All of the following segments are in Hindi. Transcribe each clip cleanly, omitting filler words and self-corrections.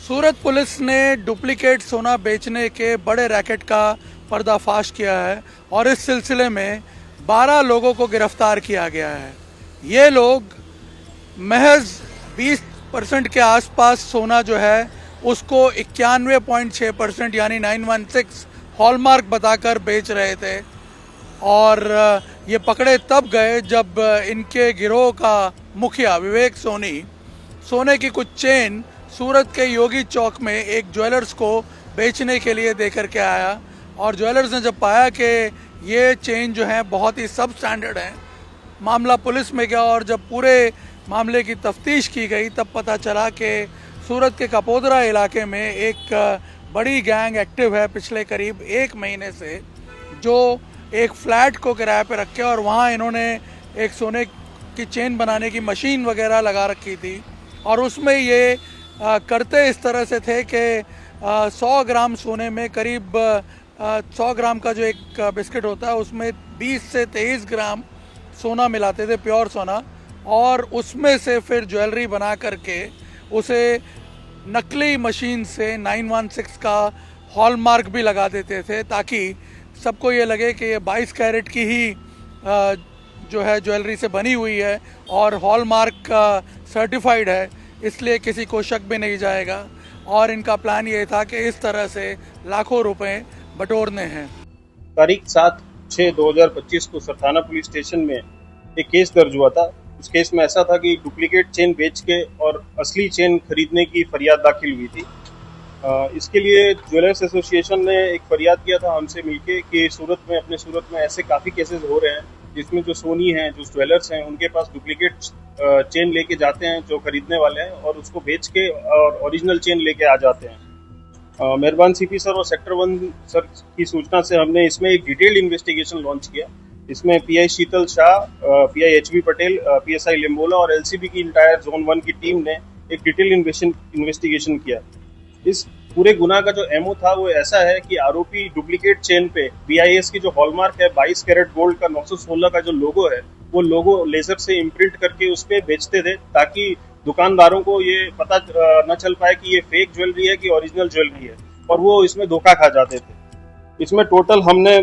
सूरत पुलिस ने डुप्लीकेट सोना बेचने के बड़े रैकेट का पर्दाफाश किया है और इस सिलसिले में 12 लोगों को गिरफ्तार किया गया है। ये लोग महज 20% के आसपास सोना जो है उसको 91.6% यानी 916 हॉलमार्क बताकर बेच रहे थे और ये पकड़े तब गए जब इनके गिरोह का मुखिया विवेक सोनी सोने की कुछ चेन सूरत के योगी चौक में एक ज्वेलर्स को बेचने के लिए देकर के आया और ज्वेलर्स ने जब पाया कि ये चेन जो है बहुत ही सब स्टैंडर्ड है, मामला पुलिस में गया और जब पूरे मामले की तफ्तीश की गई तब पता चला कि सूरत के कपोदरा इलाके में एक बड़ी गैंग एक्टिव है पिछले करीब 1 महीने से, जो एक फ्लैट को किराए पे रख के और वहाँ इन्होंने एक सोने की चेन बनाने की मशीन वगैरह लगा रखी थी और उसमें ये करते इस तरह से थे कि 100 ग्राम सोने में करीब 100 ग्राम का जो एक बिस्किट होता है उसमें 20 से 23 ग्राम सोना मिलाते थे, प्योर सोना, और उसमें से फिर ज्वेलरी बना करके उसे नकली मशीन से 916 का हॉलमार्क भी लगा देते थे ताकि सबको ये लगे कि ये 22 कैरेट की ही जो है ज्वेलरी से बनी हुई है और हॉलमार्क सर्टिफाइड है, इसलिए किसी को शक भी नहीं जाएगा। और इनका प्लान ये था कि इस तरह से लाखों रुपए बटोरने हैं। तारीख 7/6/2025 को सरथाना पुलिस स्टेशन में एक केस दर्ज हुआ था। उस केस में ऐसा था कि डुप्लीकेट चेन बेच के और असली चेन खरीदने की फरियाद दाखिल हुई थी। इसके लिए ज्वेलर्स एसोसिएशन ने एक फरियाद किया था हमसे मिलके कि अपने सूरत में ऐसे काफ़ी केसेस हो रहे हैं जिसमें जो सोनी हैं, जो ज्वेलर्स हैं, उनके पास डुप्लीकेट चेन लेके जाते हैं जो खरीदने वाले हैं और उसको बेच के और ओरिजिनल चेन लेके आ जाते हैं। मेहरबान सीपी सर और सेक्टर 1 सर की सूचना से हमने इसमें एक डिटेल्ड इन्वेस्टिगेशन लॉन्च किया। इसमें PI Sheetal Shah, PI HB Patel, PSI Limbola और एलसीबी की इंटायर जोन 1 की टीम ने एक डिटेल्ड इन्वेस्टिगेशन किया। इस पूरे गुनाह का जो एमओ था वो ऐसा है कि आरोपी डुप्लीकेट चेन पे बीआईएस की जो हॉलमार्क है 22 कैरेट गोल्ड का 916 का जो लोगो है वो लोगो लेजर से इम्प्रिंट करके उस पे बेचते थे ताकि दुकानदारों को ये पता न चल पाए कि ये फेक ज्वेलरी है कि ओरिजिनल ज्वेलरी है, और वो इसमें धोखा खा जाते थे। इसमें टोटल हमने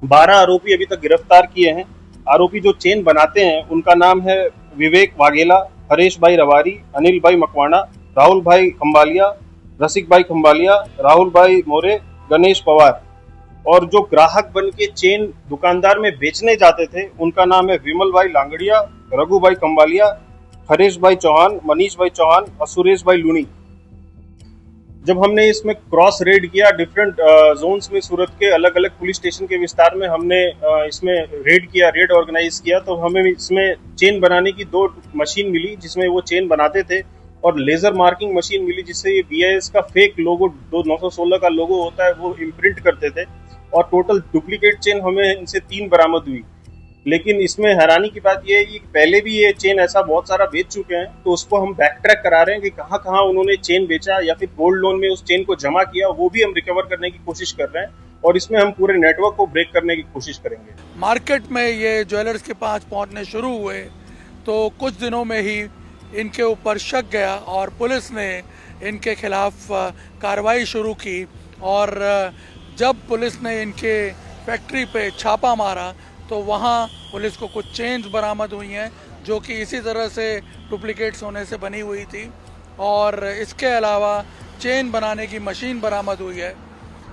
12 आरोपी अभी तक गिरफ्तार किए हैं। आरोपी जो चेन बनाते हैं उनका नाम है विवेक वाघेला, हरेश भाई रवारी, अनिल भाई मकवाना, राहुल भाई खम्बालिया, रसिक भाई खम्बालिया, राहुल भाई मोरे, गणेश पवार। और जो ग्राहक बन के चेन दुकानदार में बेचने जाते थे उनका नाम है विमल भाई लांगड़िया, रघु भाई खम्बालिया, हरेश भाई चौहान, मनीष भाई चौहान और सुरेश भाई लूनी। जब हमने इसमें क्रॉस रेड किया डिफरेंट जोन्स में, सूरत के अलग अलग पुलिस स्टेशन के विस्तार में हमने इसमें रेड ऑर्गेनाइज किया, तो हमें इसमें चेन बनाने की 2 मशीन मिली जिसमें वो चेन बनाते थे और लेजर मार्किंग मशीन मिली जिससे ये बीआईएस का फेक लोगो, 916 का लोगो होता है, वो इम्प्रिंट करते थे। और टोटल डुप्लीकेट चेन हमें इनसे 3 बरामद हुई। लेकिन इसमें हैरानी की बात यह है कि पहले भी ये चेन ऐसा बहुत सारा बेच चुके हैं, तो उसको हम बैक ट्रैक करा रहे हैं कि कहाँ कहाँ उन्होंने चेन बेचा या फिर गोल्ड लोन में उस चेन को जमा किया, वो भी हम रिकवर करने की कोशिश कर रहे हैं और इसमें हम पूरे नेटवर्क को ब्रेक करने की कोशिश करेंगे। मार्केट में ये ज्वेलर्स के पास पहुंचने शुरू हुए तो कुछ दिनों में ही इनके ऊपर शक गया और पुलिस ने इनके खिलाफ कार्रवाई शुरू की। और जब पुलिस ने इनके फैक्ट्री पे छापा मारा तो वहाँ पुलिस को कुछ चेन्स बरामद हुई हैं जो कि इसी तरह से डुप्लीकेट सोने से बनी हुई थी और इसके अलावा चेन बनाने की मशीन बरामद हुई है।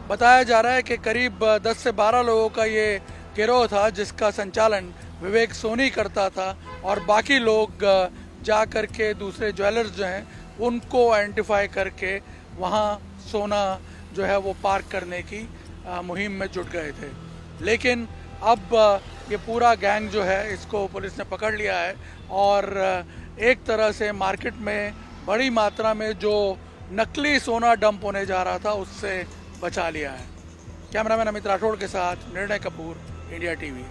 बताया जा रहा है कि करीब 10 से 12 लोगों का ये गिरोह था जिसका संचालन विवेक सोनी करता था और बाकी लोग जा कर के दूसरे ज्वेलर्स जो हैं उनको आइडेंटिफाई करके वहाँ सोना जो है वो पार्क करने की मुहिम में जुट गए थे। लेकिन अब ये पूरा गैंग जो है इसको पुलिस ने पकड़ लिया है और एक तरह से मार्केट में बड़ी मात्रा में जो नकली सोना डंप होने जा रहा था उससे बचा लिया है। कैमरामैन अमित राठौड़ के साथ निर्णय कपूर, इंडिया टीवी।